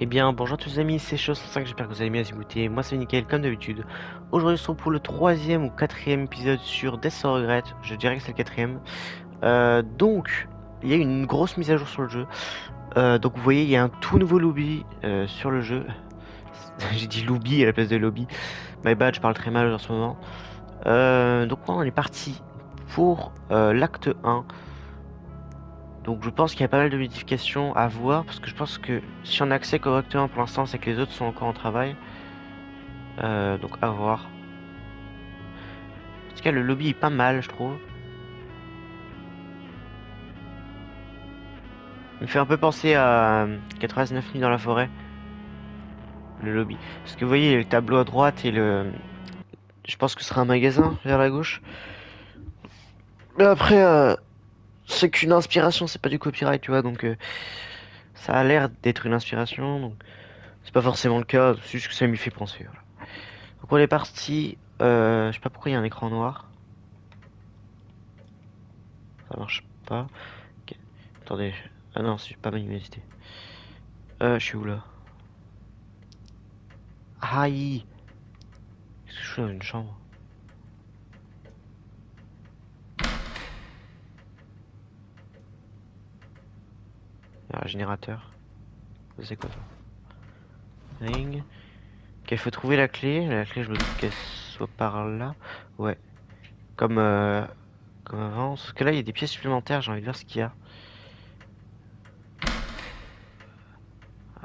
Eh bien, bonjour à tous les amis, c'est Chose5, j'espère que vous allez bien, écouter. Moi c'est nickel comme d'habitude. Aujourd'hui, on se retrouve pour le troisième ou quatrième épisode sur Death sans Regret. Je dirais que c'est le quatrième. Donc, il y a une grosse mise à jour sur le jeu. Donc, vous voyez, il y a un tout nouveau lobby sur le jeu. J'ai dit lobby à la place de lobby. My bad, je parle très mal en ce moment. Donc, on est parti pour l'acte 1. Donc je pense qu'il y a pas mal de modifications à voir, parce que je pense que si on a accès correctement pour l'instant, c'est que les autres sont encore en travail. Donc à voir. En tout cas, le lobby est pas mal, je trouve. Il me fait un peu penser à 89 nuits dans la forêt, le lobby. Parce que vous voyez, le tableau à droite et le... Je pense que ce sera un magasin vers la gauche. Mais après, c'est qu'une inspiration, c'est pas du copyright, tu vois, donc ça a l'air d'être une inspiration, donc c'est pas forcément le cas, c'est juste que ça m'y fait penser, voilà. Donc on est parti, je sais pas pourquoi il y a un écran noir, ça marche pas. Ok. Attendez, ah non, c'est pas ma luminosité. Je suis où là? Aïe! Qu'est-ce que je fais dans une chambre? Il y a un générateur. Ça, c'est quoi ça? Ring. Ok, faut trouver la clé. La clé, je me doute qu'elle soit par là. Ouais. Comme, comme avant. Sauf que là, il y a des pièces supplémentaires. J'ai envie de voir ce qu'il y a.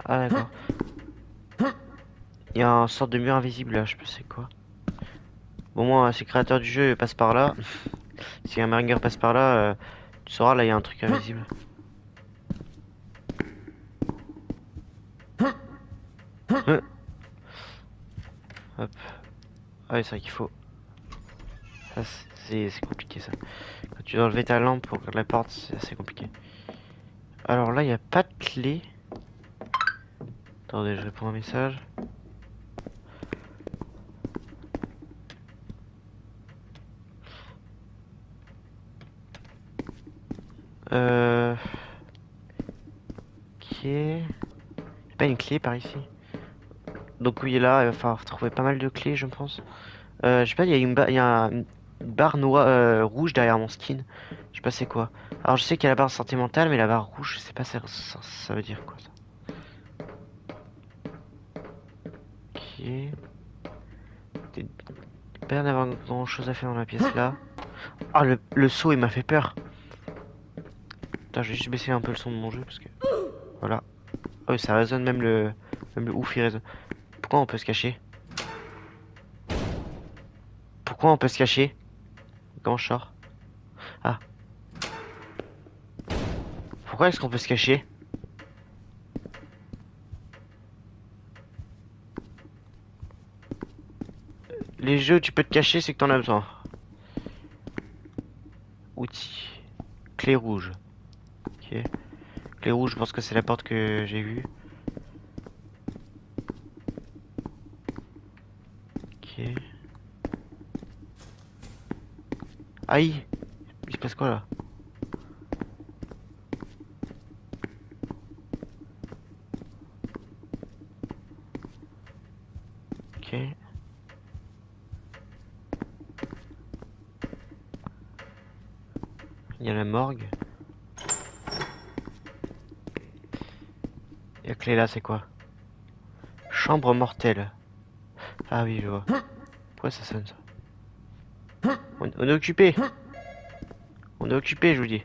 Ah, d'accord. Il y a une sorte de mur invisible là. Je sais pas c'est quoi. Bon, moi, si le créateur du jeu passe par là. Si un Maringer passe par là, tu sauras, là, il y a un truc invisible. Hop. Ah, oui, c'est vrai qu'il faut. Ça, c'est compliqué ça. Quand tu dois enlever ta lampe pour ouvrir la porte, c'est assez compliqué. Alors là, il n'y a pas de clé. Attendez, je réponds à un message. Euh... Ok. Y a pas une clé par ici. Donc oui, là, il va falloir trouver pas mal de clés, je pense. Je sais pas, il y a une barre noire, rouge derrière mon skin. Je sais pas c'est quoi. Alors je sais qu'il y a la barre sentimentale, mais la barre rouge, je sais pas ça veut dire quoi ça. Ok. T'es pas l'air d'avoir grand chose à faire dans la pièce là. Ah, le saut, il m'a fait peur. Attends, je vais juste baisser un peu le son de mon jeu parce que. Voilà. Oh, oui, ça résonne, même le ouf, il résonne. Pourquoi on peut se cacher? Pourquoi on peut se cacher? Comment je sors? Ah. Pourquoi est-ce qu'on peut se cacher? Les jeux où tu peux te cacher, c'est que t'en as besoin. Outils. Clé rouge. Ok. Clé rouge, je pense que c'est la porte que j'ai vue. Ok. Aïe! Il se passe quoi là? Ok. Il y a la morgue. Et la clé là, c'est quoi? Chambre mortelle. Ah oui, je vois. Pourquoi ça sonne ça? On est occupé! On est occupé, je vous dis.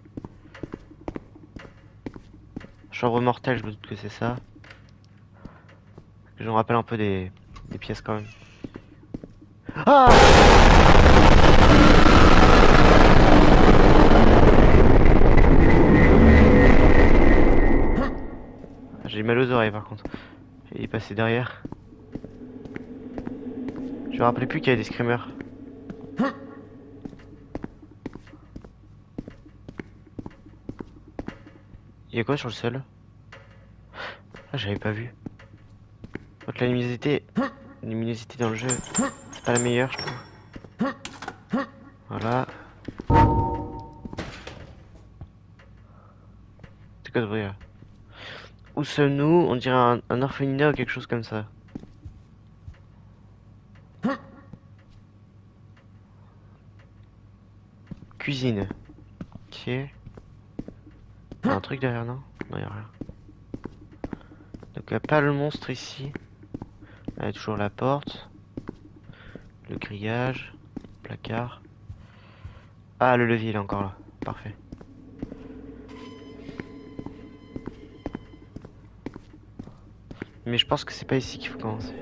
Chambre mortelle, je me doute que c'est ça. Je me rappelle un peu des pièces quand même. Ah! J'ai mal aux oreilles par contre. Il est passé derrière. Je me rappelais plus qu'il y avait des screamers. Il y a quoi sur le sol? Ah, j'avais pas vu. Donc la luminosité dans le jeu, c'est pas la meilleure, je trouve. Voilà. C'est quoi ce bruit là? où sommes-nous? On dirait un orphelinat ou quelque chose comme ça. Cuisine. Ok. Y a un truc derrière, non? Non, y a rien. Donc, y a pas le monstre ici. Il y a toujours la porte. Le grillage. Placard. Ah, le levier, il est encore là. Parfait. Mais je pense que c'est pas ici qu'il faut commencer.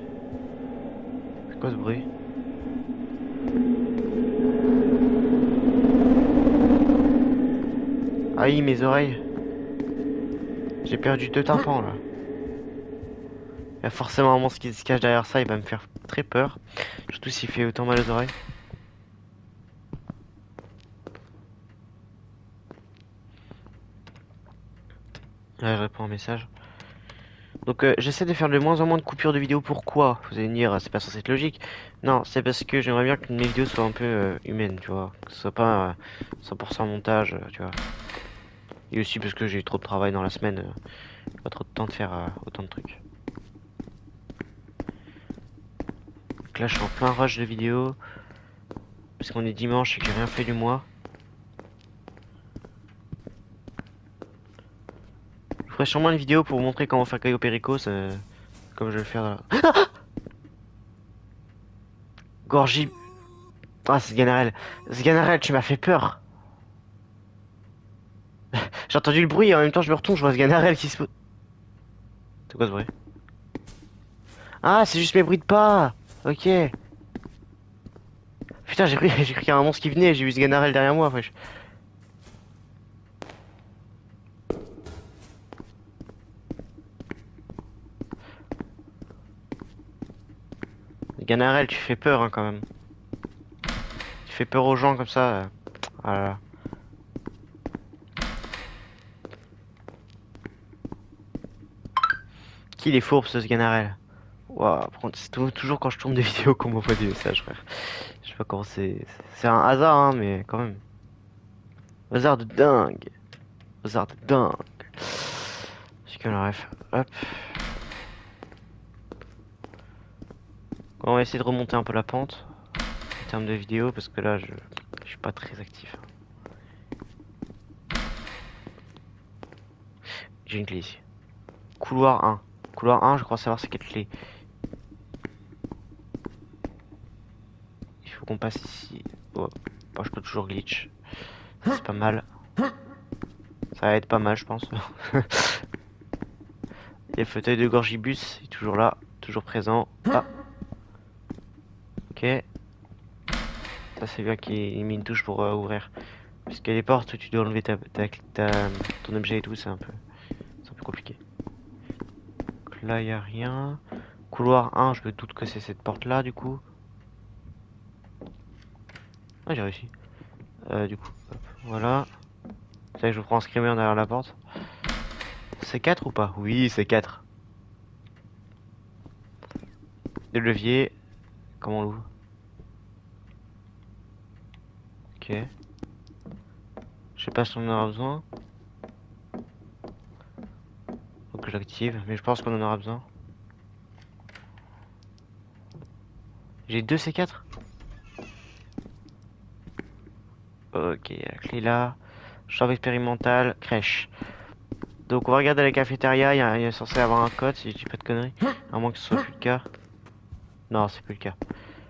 C'est quoi ce bruit? Aïe, mes oreilles. J'ai perdu 2 tympans là. Il y a forcément un monstre qui se cache derrière ça, il va me faire très peur. Surtout s'il fait autant mal aux oreilles. Là, je réponds à un message. Donc j'essaie de faire de moins en moins de coupures de vidéos. Pourquoi? Vous allez me dire, c'est pas censé être logique. Non, c'est parce que j'aimerais bien que mes vidéos soient un peu humaines, tu vois. Que ce soit pas 100% montage, tu vois. Et aussi parce que j'ai trop de travail dans la semaine. Pas trop de temps de faire autant de trucs. Donc là, je suis en plein rush de vidéos. Parce qu'on est dimanche et que j'ai rien fait du mois. Je ferai sûrement une vidéo pour vous montrer comment faire Caillou Péricos, comme je vais le faire là. Gorgie. Ah, c'est Sganarelle. Sganarelle, tu m'as fait peur. J'ai entendu le bruit et en même temps je me retourne, je vois Sganarelle qui se... C'est quoi ce bruit? Ah, c'est juste mes bruits de pas. Ok. Putain, j'ai cru qu'il y a un monstre qui venait, j'ai vu Sganarelle derrière moi, wesh. Sganarelle, tu fais peur hein, quand même. Tu fais peur aux gens comme ça. Voilà. Qu'il est fourbe ce Sganarelle. Waouh, par contre, c'est toujours quand je tourne des vidéos qu'on m'envoie des messages, frère. Je sais pas comment c'est. C'est un hasard, hein, mais quand même. Hasard de dingue. Hasard de dingue. J'ai que le ref. Hop. On va essayer de remonter un peu la pente en termes de vidéo parce que là je suis pas très actif. J'ai une clé ici. Couloir 1. Couloir 1, je crois savoir c'est quelle clé. Il faut qu'on passe ici. Oh, bah, je peux toujours glitch. Ça, c'est pas mal. Ça va être pas mal, je pense. Il y a le fauteuil de Gorgibus, il est toujours là, toujours présent. Ah. Ok. Ça c'est bien qu'il ait mis une touche pour ouvrir. Parce que les portes, tu dois enlever ton objet et tout, c'est un peu compliqué. Donc là, il y a rien. Couloir 1, je me doute que c'est cette porte là, du coup. Ah, j'ai réussi. Du coup, hop, voilà. C'est vrai que je prends un screamer derrière la porte. C'est 4 ou pas? Oui, c'est 4. Le levier. Comment on l'ouvre? Ok. Je sais pas si on en aura besoin. Faut que j'active, mais je pense qu'on en aura besoin. J'ai 2 C4. Ok, la clé là. Chambre expérimentale, crèche. Donc on va regarder la cafétéria, il y a censé avoir un code si je dis pas de conneries. À moins que ce soit plus le cas. Non, c'est plus le cas.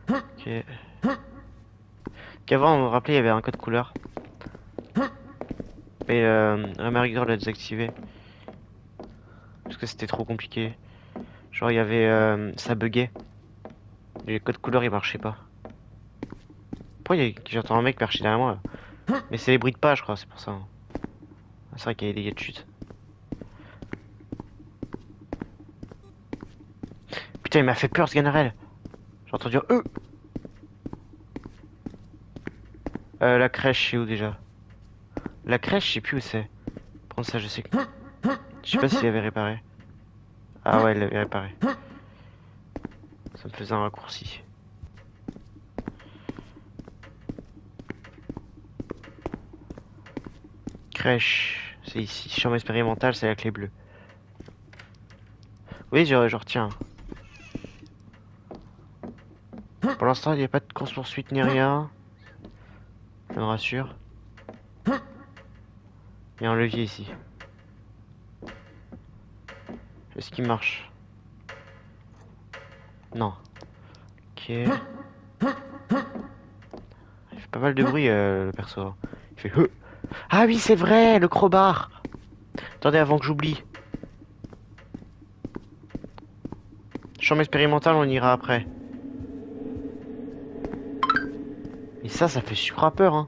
Ok. Qu'avant, on me rappelait, il y avait un code couleur. Mais Remarigor l'a désactivé. Parce que c'était trop compliqué. Genre, il y avait. Ça buguait. Les codes couleur, ils marchaient pas. Pourquoi j'entends un mec perché derrière moi là? Mais c'est les bruits de pas, je crois, c'est pour ça. Ah, c'est vrai qu'il y a des dégâts de chute. Putain, il m'a fait peur ce Ganarelle. J'ai entendu la crèche, c'est où déjà? La crèche, je sais plus où c'est. Prends ça, je sais que. Je sais pas s'il avait réparé. Ah ouais, il l'avait réparé. Ça me faisait un raccourci. Crèche, c'est ici. Chambre expérimentale, c'est la clé bleue. Oui, je retiens. Pour l'instant, il n'y a pas de course-poursuite ni rien. Ça me rassure. Il y a un levier ici. Est-ce qu'il marche? Non. Ok. Il fait pas mal de bruit, le perso. Il fait... Ah oui, c'est vrai, le crowbar. Attendez, avant que j'oublie. Chambre expérimentale, on ira après. Et ça fait super peur, hein.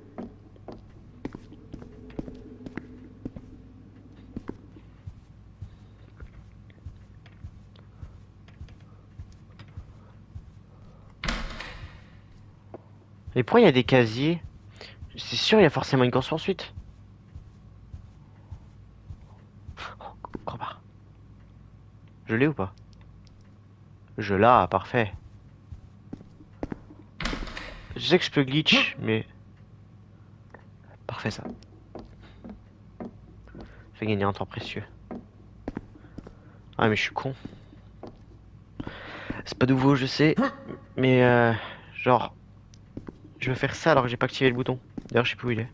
Et pourquoi il y a des casiers? C'est sûr, il y a forcément une course-poursuite. Oh, crowbar. Je l'ai ou pas? Je l'ai, parfait. Je sais que je peux glitch, mais... Parfait, ça. Fait gagner un temps précieux. Ah, mais je suis con. C'est pas nouveau, je sais. Mais, genre... Je veux faire ça alors que j'ai pas activé le bouton. D'ailleurs, je sais plus où il est.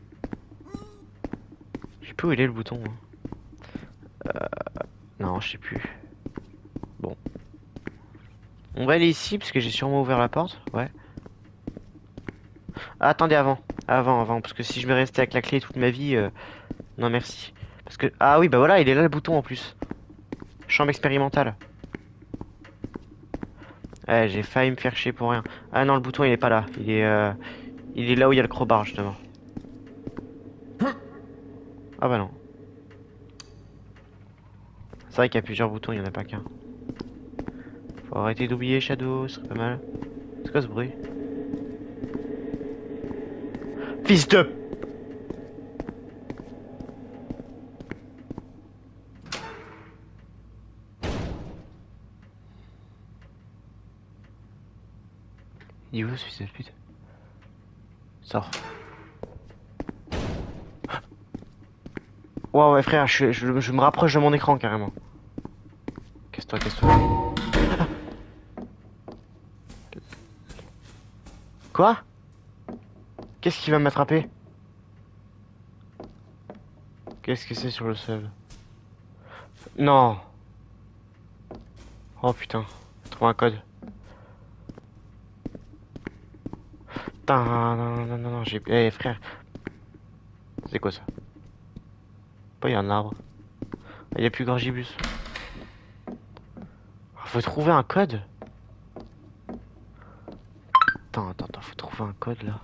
Je sais plus où il est, le bouton, hein. Non, je sais plus. Bon. On va aller ici, parce que j'ai sûrement ouvert la porte. Ouais. Ah, attendez, avant, parce que si je vais rester avec la clé toute ma vie, non merci. Parce que... Ah oui, bah voilà, il est là le bouton en plus. Chambre expérimentale. Ouais, j'ai failli me faire chier pour rien. Ah non, le bouton il est pas là. Il est là où il y a le crowbar justement. Ah bah non. C'est vrai qu'il y a plusieurs boutons, il y en a pas qu'un. Faut arrêter d'oublier Shadow, ce serait pas mal. C'est quoi ce bruit? Fils de... Il est où ce fils de pute? Sors. Ouais ouais frère, je me rapproche de mon écran carrément. Casse-toi, casse-toi. Quoi? Qu'est-ce qui va m'attraper? Qu'est-ce que c'est sur le sol? Non. Oh putain. Trouve un code. Putain, non, j'ai... Eh frère. C'est quoi ça? Pas, il y a un arbre. Il y a plus Gorgibus. Faut trouver un code. Attends, faut trouver un code là.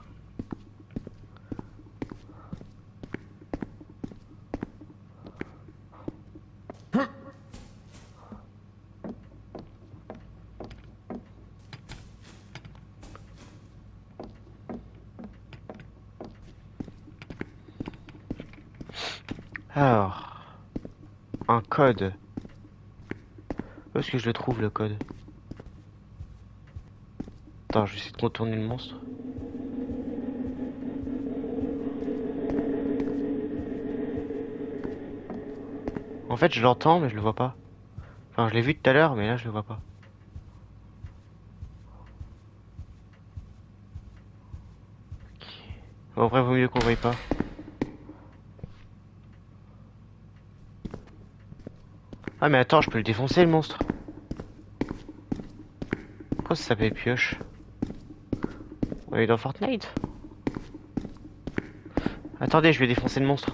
Alors, un code. Où est-ce que je le trouve le code? Attends, je vais essayer de contourner le monstre. En fait, je l'entends, mais je le vois pas. Enfin, je l'ai vu tout à l'heure, mais là, je le vois pas. Ok. Bon, après, vaut mieux qu'on voie pas. Ah, mais attends, je peux le défoncer, le monstre. Pourquoi ça s'appelle pioche? On est dans Fortnite? Attendez, je vais défoncer le monstre.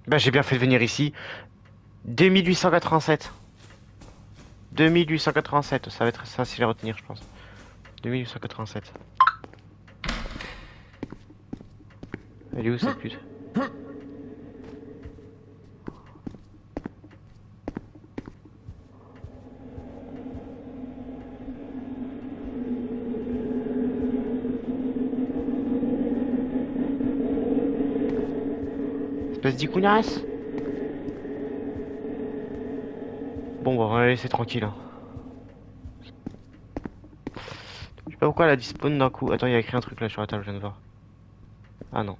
Bah, j'ai bien fait de venir ici. 2887. 2887, ça va être facile à retenir, je pense. 2887. Elle est où cette pute? Espèce d'icounasse. Bon, bah, on va la laisser tranquille. Hein. Je sais pas pourquoi elle a dispawn d'un coup. Attends, il y a écrit un truc là sur la table, je viens de voir. Ah non.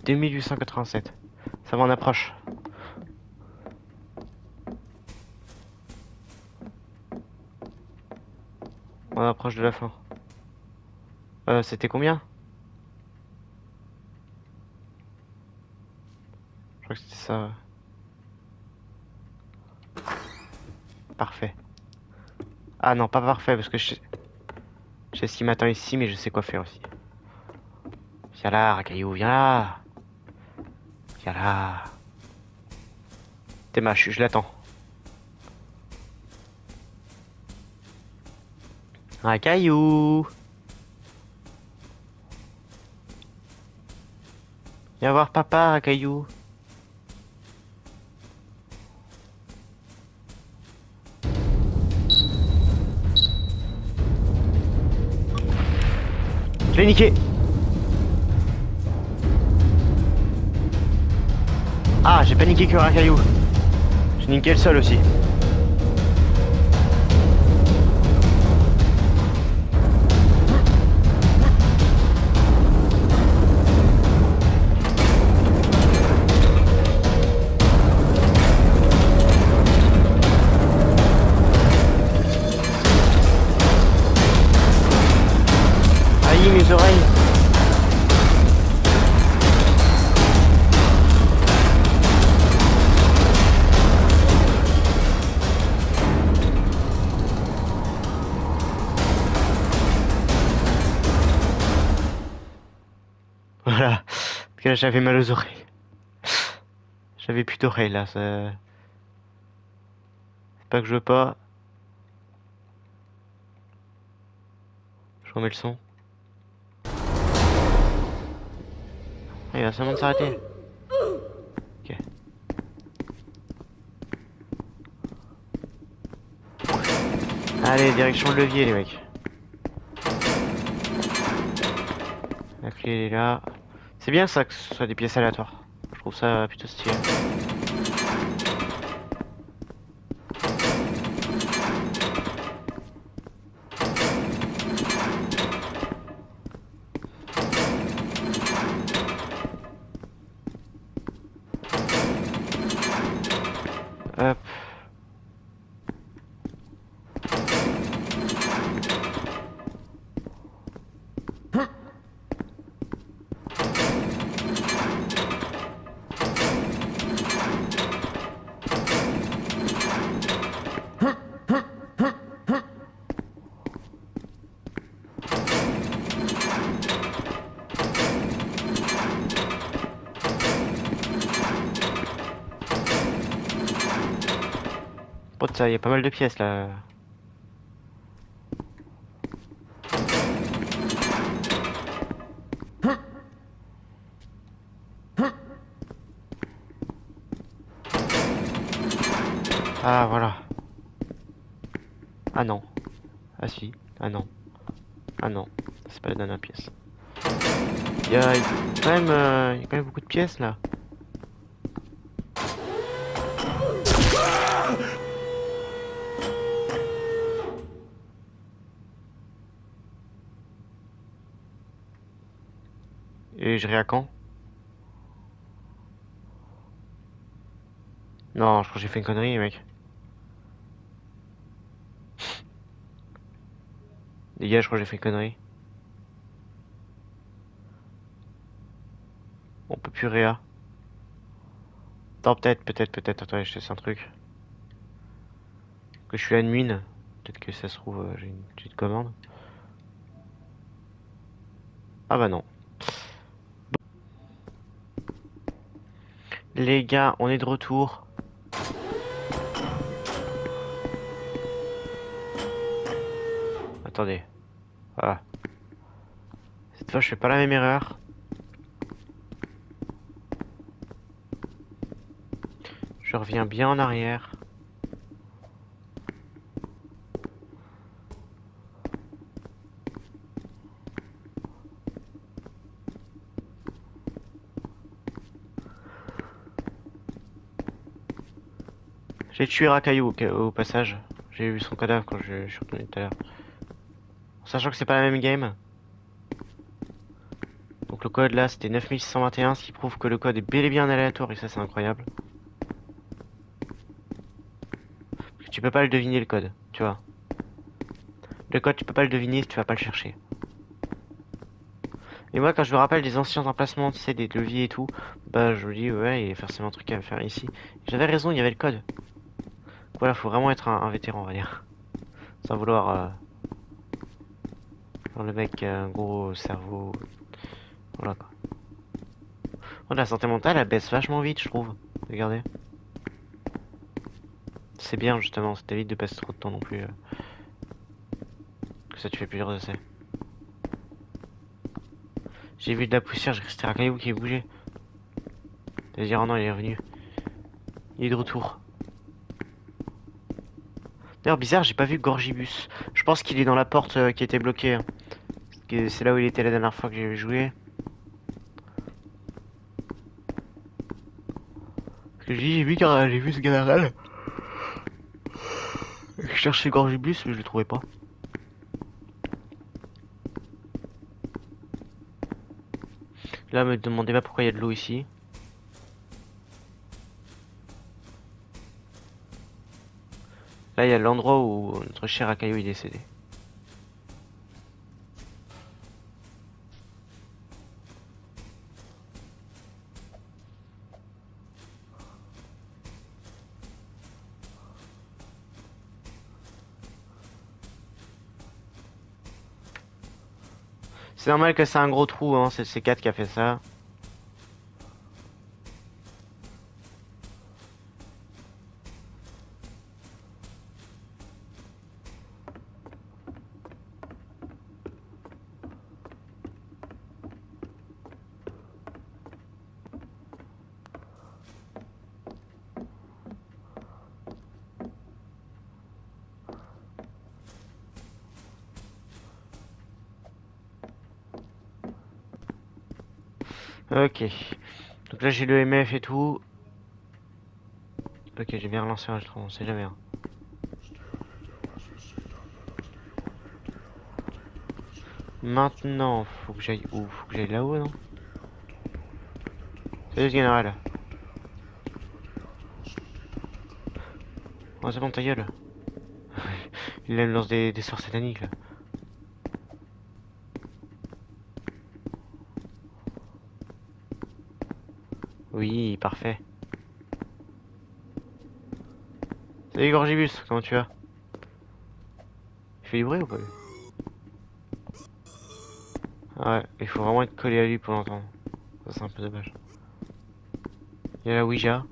2887. Ça va, on approche. On approche de la fin. C'était combien? Je crois que c'était ça. Parfait. Ah non, pas parfait, parce que je sais ce qui m'attend ici, mais je sais quoi faire aussi. Viens là, Racaillou, viens là. Viens là. Théma, je l'attends. Racaillou. Viens voir papa, Racaillou. Je l'ai niqué. Ah, j'ai pas niqué que Racaillou. J'ai niqué le sol aussi. Aïe, mes oreilles. Voilà. Parce que là, j'avais mal aux oreilles. J'avais plus d'oreilles là. C'est pas que je veux pas. Je remets le son. Ah, il va seulement de s'arrêter. Ok. Allez, direction le levier, les mecs. La clé, elle est là. C'est bien ça que ce soit des pièces aléatoires. Je trouve ça plutôt stylé. Hop. Oh, ça, il y a pas mal de pièces là. Ah, voilà. Ah non. Ah si. Ah non. Ah non. C'est pas la dernière pièce. Il y a quand même beaucoup de pièces là. Et je à quand? Non, je crois que j'ai fait une connerie, mec. Les gars, je crois que j'ai fait une connerie. On peut plus réa. Attends, peut-être. Attends, je teste un truc. Que je suis admin. Peut-être que ça se trouve, j'ai une petite commande. Ah bah non. Les gars, on est de retour. Attendez. Voilà. Cette fois, je fais pas la même erreur. Je reviens bien en arrière. J'ai tué Rakayu au passage. J'ai vu son cadavre quand je suis retourné tout à l'heure. Sachant que c'est pas la même game. Donc le code là c'était 9621, ce qui prouve que le code est bel et bien aléatoire et ça c'est incroyable. Parce que tu peux pas le deviner le code, tu vois. Le code tu peux pas le deviner si tu vas pas le chercher. Et moi quand je me rappelle des anciens emplacements, tu sais, des leviers et tout, bah je me dis ouais il y a forcément un truc à faire ici. J'avais raison, il y avait le code. Voilà, faut vraiment être un vétéran on va dire. Sans vouloir faire le mec un gros cerveau. Voilà quoi. Oh, la santé mentale elle baisse vachement vite je trouve. Regardez. C'est bien justement, ça t'évite de passer trop de temps non plus. Que ça tu fais plusieurs essais. J'ai vu de la poussière, j'ai resté un caillou qui bougeait. T'as dire oh non il est revenu. Il est de retour. D'ailleurs bizarre, j'ai pas vu Gorgibus. Je pense qu'il est dans la porte qui était bloquée, hein. C'est là où il était la dernière fois que j'ai joué. Parce que j'ai vu car j'ai vu ce général. Je cherchais Gorgibus mais je le trouvais pas. Là me demandez pas pourquoi il y a de l'eau ici. Là il y a l'endroit où notre cher Akayo est décédé. C'est normal que c'est un gros trou, hein, c'est le C4 qui a fait ça. Ok. Donc là j'ai le MF et tout. Ok, j'ai bien relancé un jeu, on sait jamais, hein. Maintenant, faut que j'aille où? Faut que j'aille là-haut, non? Salut ce général. Oh, c'est bon, ta gueule. Il me lance des sorts sataniques, là. Oui, parfait. Salut Gorgibus, comment tu vas? Il fait du bruit ou pas lui? Ouais, il faut vraiment être collé à lui pour l'entendre. Ça c'est un peu dommage. Il y a la Ouija.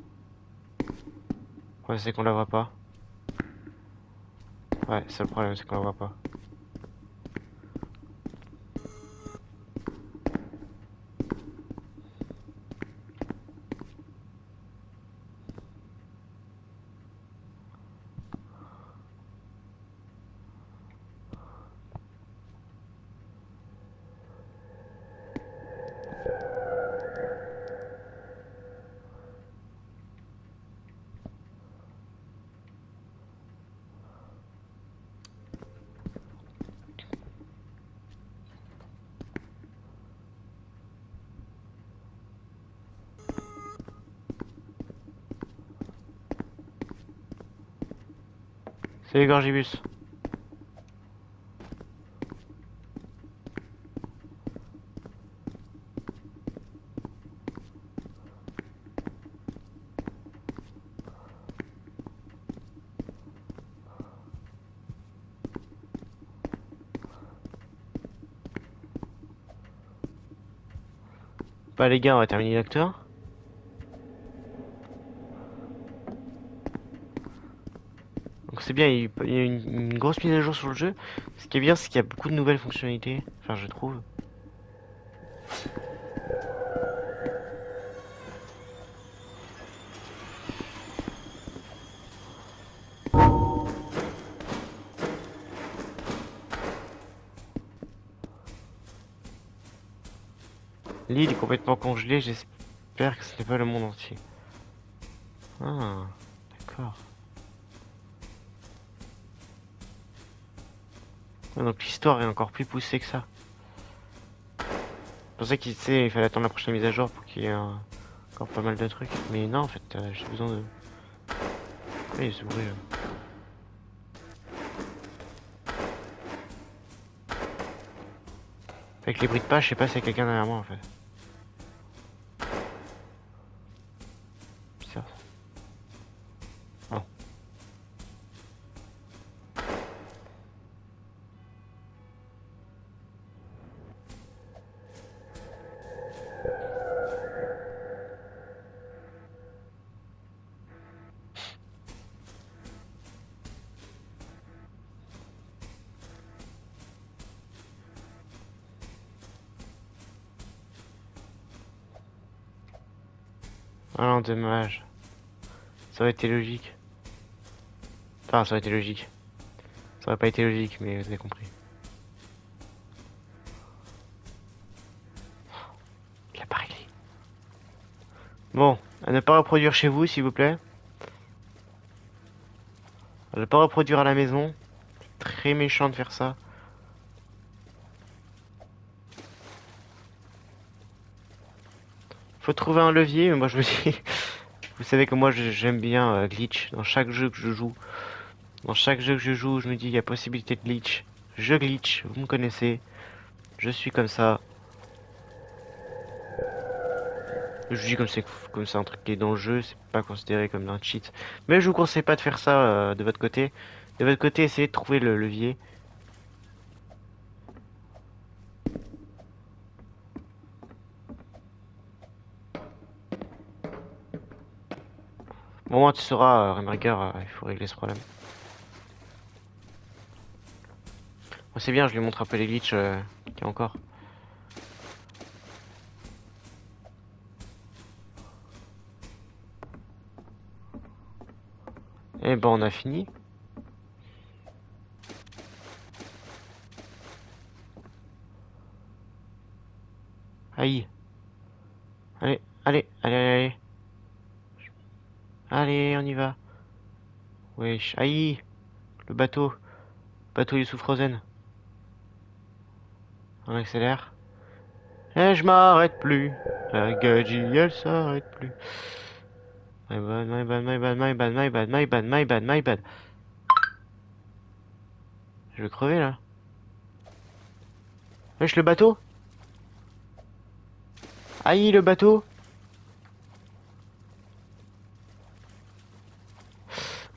Ouais, c'est qu'on la voit pas. Ouais, c'est le problème, c'est qu'on la voit pas. Salut Gorgibus. Bah les gars, on va terminer l'acteur. Donc c'est bien, il y a une grosse mise à jour sur le jeu. Ce qui est bien, c'est qu'il y a beaucoup de nouvelles fonctionnalités. Enfin, je trouve. L'île est complètement congelée, j'espère que ce n'est pas le monde entier. Ah, d'accord. Ouais, donc l'histoire est encore plus poussée que ça. C'est pour ça qu'il sait, il fallait attendre la prochaine mise à jour pour qu'il y ait encore pas mal de trucs. Mais non, en fait, j'ai besoin de... Oui, ce bruit là. Avec les bruits de pas, je sais pas s'il y a quelqu'un derrière moi en fait. Bizarre ça. Non. Ah non, dommage. Ça aurait été logique. Enfin, ça aurait été logique. Ça aurait pas été logique, mais vous avez compris. Il a pas réglé. Bon, à ne pas reproduire chez vous, s'il vous plaît. À ne pas reproduire à la maison. Très méchant de faire ça. Faut trouver un levier, mais moi je me dis... Vous savez que moi j'aime bien glitch dans chaque jeu que je joue. Dans chaque jeu que je joue, je me dis il y a possibilité de glitch. Je glitch, vous me connaissez. Je suis comme ça. Je dis comme c'est un truc qui est dans le jeu, c'est pas considéré comme un cheat. Mais je vous conseille pas de faire ça de votre côté. De votre côté, essayez de trouver le levier. Au moment où tu sauras, Remarger, il faut régler ce problème. Bon, c'est bien, je lui montre un peu les glitches qu'il y a encore. Et ben on a fini. Aïe. Allez, allez, allez, allez. Allez, on y va. Wesh, aïe. Le bateau. Bateau du sous Frozen. On accélère. Et je m'arrête plus. La gadji, elle s'arrête plus. My bad, my bad, my bad, my bad, my bad, my bad, my bad, my bad. Je vais crever là. Wesh, le bateau. Aïe, le bateau.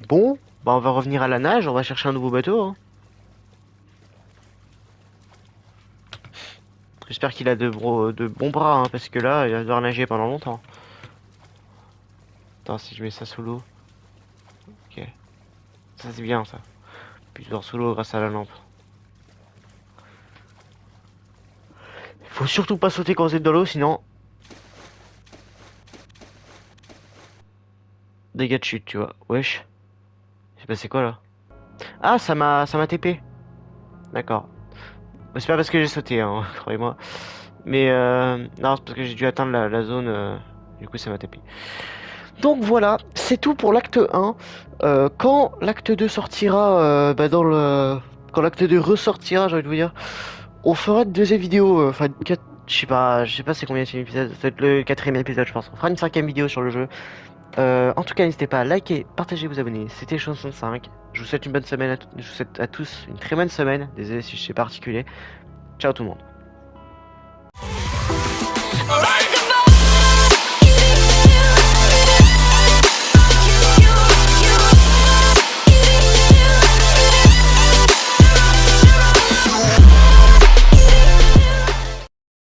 Bon, bah on va revenir à la nage, on va chercher un nouveau bateau. Hein. J'espère qu'il a de bons bras, hein, parce que là, il va devoir nager pendant longtemps. Attends, si je mets ça sous l'eau. Ok. Ça c'est bien ça. Puis dehors sous l'eau grâce à la lampe. Faut surtout pas sauter quand vous êtes dans l'eau, sinon... Dégâts de chute, tu vois. Wesh. C'est passé quoi là? Ah, ça m'a TP. D'accord. Bah, c'est pas parce que j'ai sauté, hein, croyez-moi. Mais non, c'est parce que j'ai dû atteindre la zone. Du coup, ça m'a tapé. Donc voilà, c'est tout pour l'acte 1. Quand l'acte 2 sortira, bah, quand l'acte 2 ressortira, j'ai envie de vous dire, on fera une deuxième vidéo. Enfin, je sais pas c'est combien de épisode. Ça va être le quatrième épisode, je pense. On fera une cinquième vidéo sur le jeu. En tout cas, n'hésitez pas à liker, partager, vous abonner. C'était Chanson 5. Je vous souhaite une bonne semaine je vous souhaite à tous une très bonne semaine. Désolé si je sais pas articuler. Ciao tout le monde.